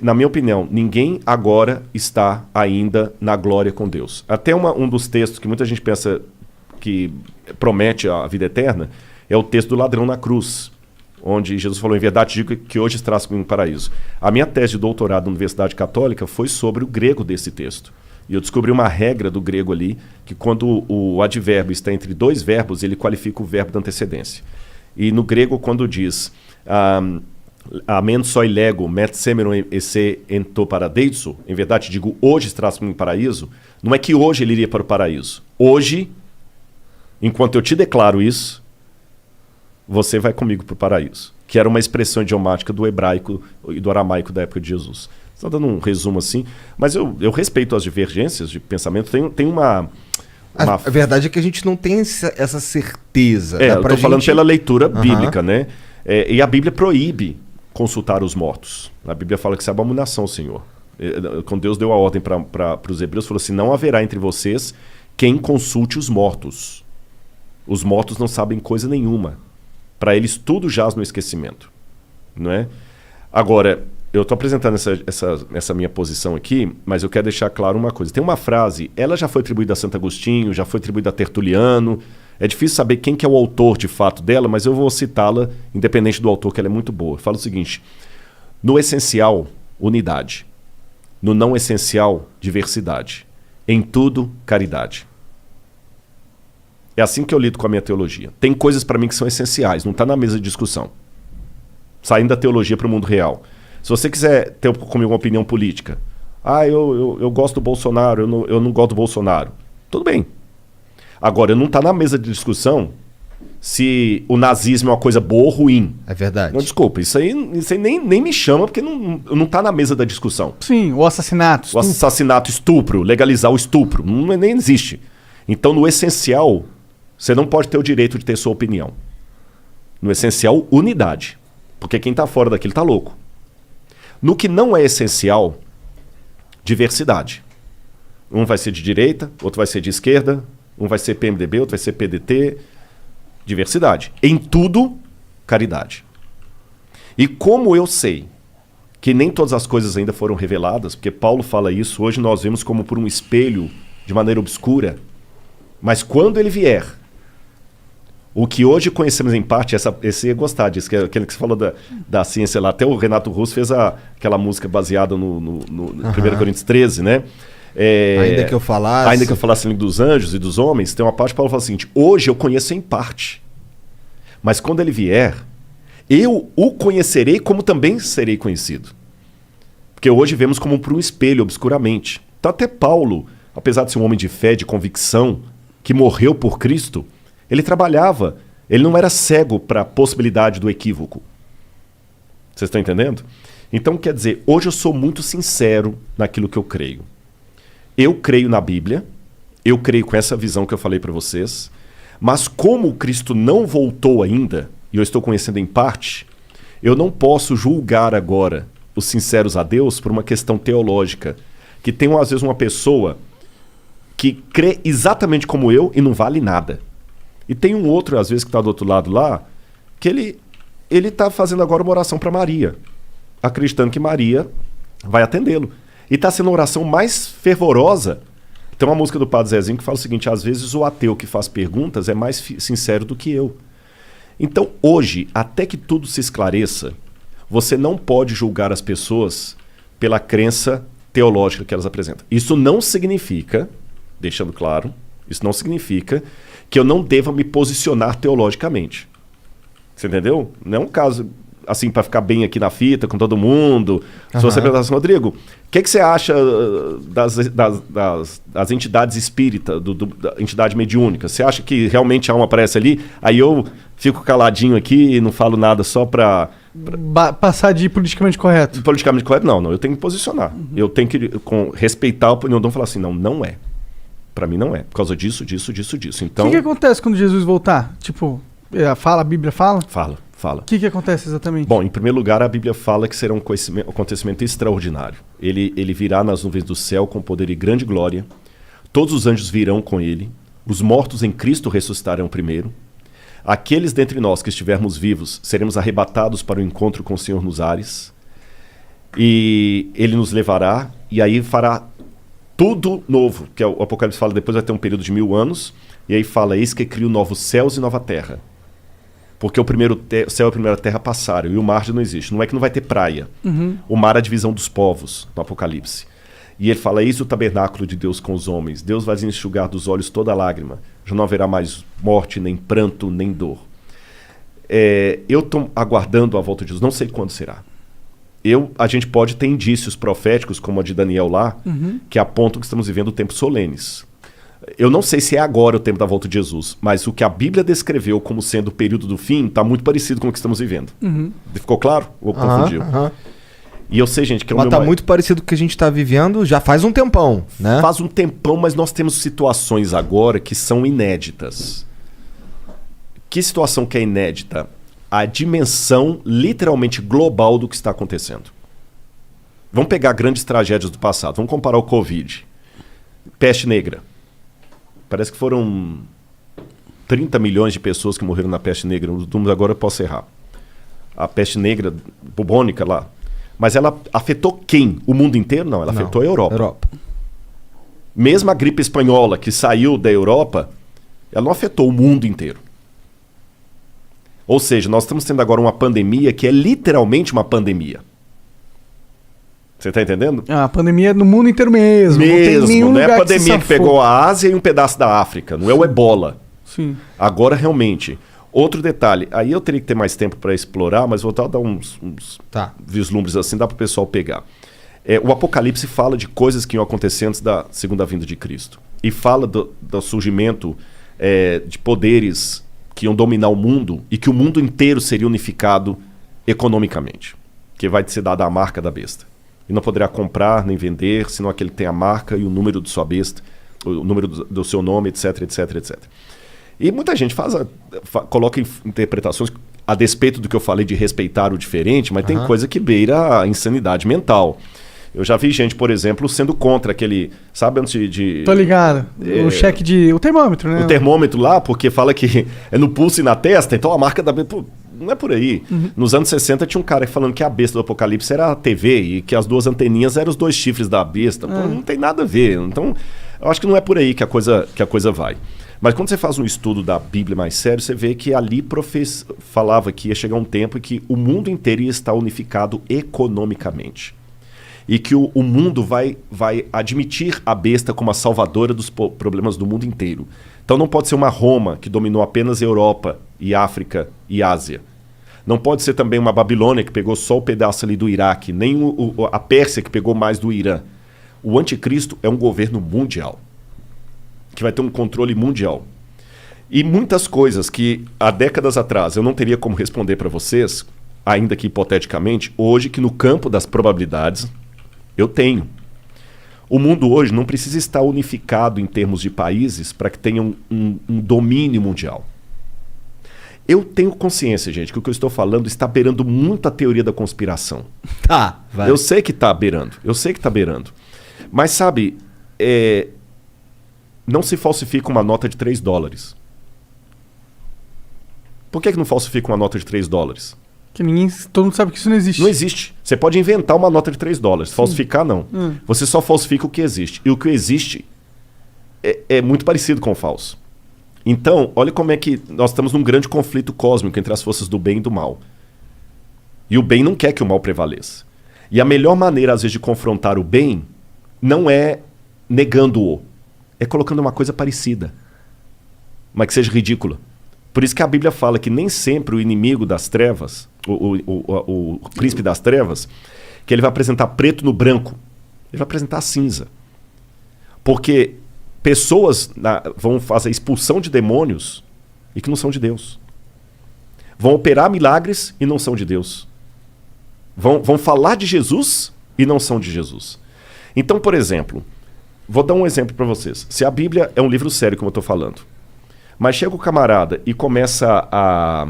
Na minha opinião, ninguém agora está ainda na glória com Deus. Até um dos textos que muita gente pensa que promete a vida eterna é o texto do ladrão na cruz, onde Jesus falou, em verdade digo que hoje estás comigo no paraíso. A minha tese de doutorado na Universidade Católica foi sobre o grego desse texto. E eu descobri uma regra do grego ali, que quando o advérbio está entre dois verbos, ele qualifica o verbo da antecedência. E no grego, quando diz amen soi lego, met semeron esse ento paradeiso, em verdade digo, hoje estás comigo no paraíso, não é que hoje ele iria para o paraíso. Hoje, enquanto eu te declaro isso, você vai comigo para o paraíso. Que era uma expressão idiomática do hebraico e do aramaico da época de Jesus. Estou dando um resumo assim, mas eu respeito as divergências de pensamento. Tem uma... A verdade é que a gente não tem essa certeza. Eu estou falando pela leitura bíblica, né? E a Bíblia proíbe consultar os mortos. A Bíblia fala que isso é abominação, Senhor. Quando Deus deu a ordem para os hebreus, falou assim, não haverá entre vocês quem consulte os mortos. Os mortos não sabem coisa nenhuma. Para eles tudo jaz no esquecimento. Não é? Agora, eu estou apresentando essa minha posição aqui, mas eu quero deixar claro uma coisa. Tem uma frase, ela já foi atribuída a Santo Agostinho, já foi atribuída a Tertuliano. É difícil saber quem que é o autor de fato dela, mas eu vou citá-la, independente do autor, que ela é muito boa. Fala o seguinte, no essencial, unidade. No não essencial, diversidade. Em tudo, caridade. É assim que eu lido com a minha teologia. Tem coisas para mim que são essenciais, não está na mesa de discussão. Saindo da teologia para o mundo real. Se você quiser ter comigo uma opinião política, eu gosto do Bolsonaro, eu não gosto do Bolsonaro. Tudo bem. Agora, não está na mesa de discussão se o nazismo é uma coisa boa ou ruim. É verdade. Não, desculpa, isso aí nem me chama, porque não está na mesa da discussão. Sim, o assassinato. O assassinato, estupro, legalizar o estupro, nem existe. Então, no essencial, você não pode ter o direito de ter sua opinião. No essencial, unidade. Porque quem está fora daquilo está louco. No que não é essencial, diversidade. Um vai ser de direita, outro vai ser de esquerda, um vai ser PMDB, outro vai ser PDT. Diversidade. Em tudo, caridade. E como eu sei que nem todas as coisas ainda foram reveladas, porque Paulo fala isso, hoje nós vemos como por um espelho, de maneira obscura, mas quando ele vier, o que hoje conhecemos em parte, esse ia gostar disso, que é aquele que você falou da ciência lá, até o Renato Russo fez aquela música baseada no 1 Coríntios 13, né? Ainda que eu falasse dos anjos e dos homens, tem uma parte que Paulo fala o seguinte, hoje eu conheço em parte, mas quando ele vier, eu o conhecerei como também serei conhecido. Porque hoje vemos como por um espelho, obscuramente. Então até Paulo, apesar de ser um homem de fé, de convicção, que morreu por Cristo, ele trabalhava, ele não era cego para a possibilidade do equívoco. Vocês estão entendendo? Então, quer dizer, hoje eu sou muito sincero naquilo que eu creio. Eu creio na Bíblia, eu creio com essa visão que eu falei para vocês, mas como Cristo não voltou ainda, e eu estou conhecendo em parte, eu não posso julgar agora os sinceros a Deus por uma questão teológica, que tem às vezes uma pessoa que crê exatamente como eu e não vale nada. E tem um outro, às vezes, que está do outro lado lá, que ele está fazendo agora uma oração para Maria, acreditando que Maria vai atendê-lo. E está sendo a oração mais fervorosa. Tem uma música do Padre Zezinho que fala o seguinte, às vezes o ateu que faz perguntas é mais sincero do que eu. Então, hoje, até que tudo se esclareça, você não pode julgar as pessoas pela crença teológica que elas apresentam. Isso não significa, deixando claro, isso não significa que eu não deva me posicionar teologicamente. Você entendeu? Não é um caso, assim, para ficar bem aqui na fita com todo mundo. Se você perguntar assim, Rodrigo, o que você acha das entidades espíritas, da entidade mediúnica? Você acha que realmente a alma aparece ali? Aí eu fico caladinho aqui e não falo nada só para... Passar de politicamente correto. Politicamente correto? Não, eu tenho que posicionar. Eu tenho que respeitar a opinião, não falar assim, não é. Para mim não é, por causa disso. Então, o que acontece quando Jesus voltar? Tipo, a Bíblia fala? Fala. O que acontece exatamente? Bom, em primeiro lugar, a Bíblia fala que será um acontecimento extraordinário. Ele virá nas nuvens do céu com poder e grande glória. Todos os anjos virão com ele. Os mortos em Cristo ressuscitarão primeiro. Aqueles dentre nós que estivermos vivos seremos arrebatados para o encontro com o Senhor nos ares. E ele nos levará, e aí fará tudo novo. Que o Apocalipse fala, depois vai ter um período de 1000 anos, e aí fala, eis que crio novos céus e nova terra. Porque o primeiro céu e a primeira terra passaram, e o mar já não existe. Não é que não vai ter praia. O mar é a divisão dos povos, no Apocalipse. E ele fala, eis o tabernáculo de Deus com os homens. Deus vai enxugar dos olhos toda lágrima. Já não haverá mais morte, nem pranto, nem dor. Eu estou aguardando a volta de Jesus. Não sei quando será. A gente pode ter indícios proféticos, como a de Daniel lá, que apontam que estamos vivendo tempos solenes. Eu não sei se é agora o tempo da volta de Jesus, mas o que a Bíblia descreveu como sendo o período do fim está muito parecido com o que estamos vivendo. Ficou claro? Ou confundiu? E eu sei, gente, que mas tá muito parecido com o que a gente está vivendo já faz um tempão, né? Faz um tempão, mas nós temos situações agora que são inéditas. Que situação que é inédita? A dimensão literalmente global do que está acontecendo. Vamos pegar grandes tragédias do passado. Vamos comparar o Covid. Peste negra. Parece que foram 30 milhões de pessoas que morreram na peste negra. Os números agora eu posso errar. A peste negra bubônica lá. Mas ela afetou quem? O mundo inteiro? Não, ela afetou a Europa. Mesmo a gripe espanhola, que saiu da Europa, ela não afetou o mundo inteiro. Ou seja, nós estamos tendo agora uma pandemia que é literalmente uma pandemia. Você está entendendo? A pandemia é no mundo inteiro mesmo. Não é a pandemia que pegou a Ásia e um pedaço da África. Não é o Ebola. Sim. Agora, realmente... Outro detalhe, aí eu teria que ter mais tempo para explorar, mas vou dar uns vislumbres assim, dá para o pessoal pegar. O Apocalipse fala de coisas que iam acontecer antes da segunda vinda de Cristo. E fala do surgimento de poderes que iam dominar o mundo e que o mundo inteiro seria unificado economicamente. Que vai ser dada a marca da besta. E não poderá comprar nem vender, senão aquele que tem a marca e o número de sua besta, o número do seu nome, etc, etc, etc. E muita gente coloca interpretações a despeito do que eu falei de respeitar o diferente, mas tem coisa que beira a insanidade mental. Eu já vi gente, por exemplo, sendo contra aquele... Sabe antes de... Tô ligado. O cheque de... O termômetro, né? O termômetro lá, porque fala que é no pulso e na testa, então a marca da... Pô, não é por aí. Nos anos 60 tinha um cara falando que a besta do Apocalipse era a TV e que as duas anteninhas eram os dois chifres da besta. Pô, não tem nada a ver. Então, eu acho que não é por aí que a coisa vai. Mas quando você faz um estudo da Bíblia mais sério, você vê que ali falava que ia chegar um tempo em que o mundo inteiro ia estar unificado economicamente. E que o mundo vai admitir a besta como a salvadora dos problemas do mundo inteiro. Então não pode ser uma Roma que dominou apenas Europa e África e Ásia. Não pode ser também uma Babilônia que pegou só o pedaço ali do Iraque, nem a Pérsia que pegou mais do Irã. O anticristo é um governo mundial, que vai ter um controle mundial. E muitas coisas que há décadas atrás eu não teria como responder para vocês, ainda que hipoteticamente, hoje que no campo das probabilidades eu tenho. O mundo hoje não precisa estar unificado em termos de países para que tenha um domínio mundial. Eu tenho consciência, gente, que o que eu estou falando está beirando muito a teoria da conspiração. Vai. Eu sei que está beirando, Mas sabe, não se falsifica uma nota de $3. Por que não falsifica uma nota de $3? Que todo mundo sabe que isso não existe. Não existe. Você pode inventar uma nota de $3. Falsificar, não. Você só falsifica o que existe. E o que existe é muito parecido com o falso. Então, olha como é que nós estamos num grande conflito cósmico entre as forças do bem e do mal. E o bem não quer que o mal prevaleça. E a melhor maneira, às vezes, de confrontar o bem não é negando-o. É colocando uma coisa parecida, mas que seja ridícula. Por isso que a Bíblia fala que nem sempre o inimigo das trevas, o príncipe das trevas, que ele vai apresentar preto no branco, ele vai apresentar cinza. Porque pessoas vão fazer expulsão de demônios e que não são de Deus. Vão operar milagres e não são de Deus. Vão falar de Jesus e não são de Jesus. Então, por exemplo, vou dar um exemplo para vocês. Se a Bíblia é um livro sério, como eu estou falando, mas chega o camarada e começa a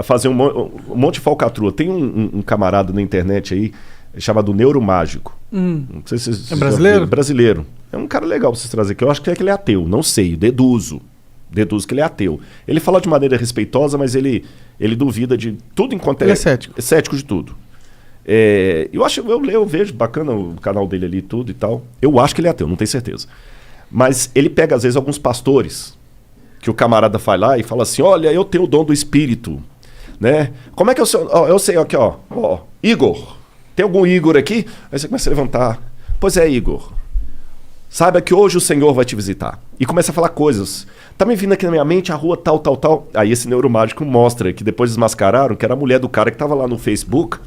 fazer um monte de falcatrua. Tem um camarada na internet aí chamado Neuromágico. Não sei se vocês brasileiro? Brasileiro. É um cara legal para vocês trazerem aqui. Eu acho que ele é ateu. Não sei, deduzo que ele é ateu. Ele fala de maneira respeitosa, mas ele duvida de tudo enquanto ele é cético. É cético de tudo. Eu vejo bacana o canal dele ali e tudo e tal. Eu acho que ele é ateu, não tenho certeza. Mas ele pega, às vezes, alguns pastores que o camarada vai lá e fala assim, olha, eu tenho o dom do espírito, né? Como é que eu sei? Eu sei, aqui, ó, Igor. Tem algum Igor aqui? Aí você começa a levantar. Pois é, Igor. Saiba que hoje o Senhor vai te visitar. E começa a falar coisas. Tá me vindo aqui na minha mente a rua tal, tal, tal. Aí esse neuromágico mostra que depois desmascararam que era a mulher do cara que tava lá no Facebook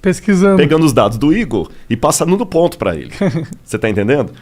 Pesquisando. pegando os dados do Igor e passando no ponto pra ele. Você tá entendendo?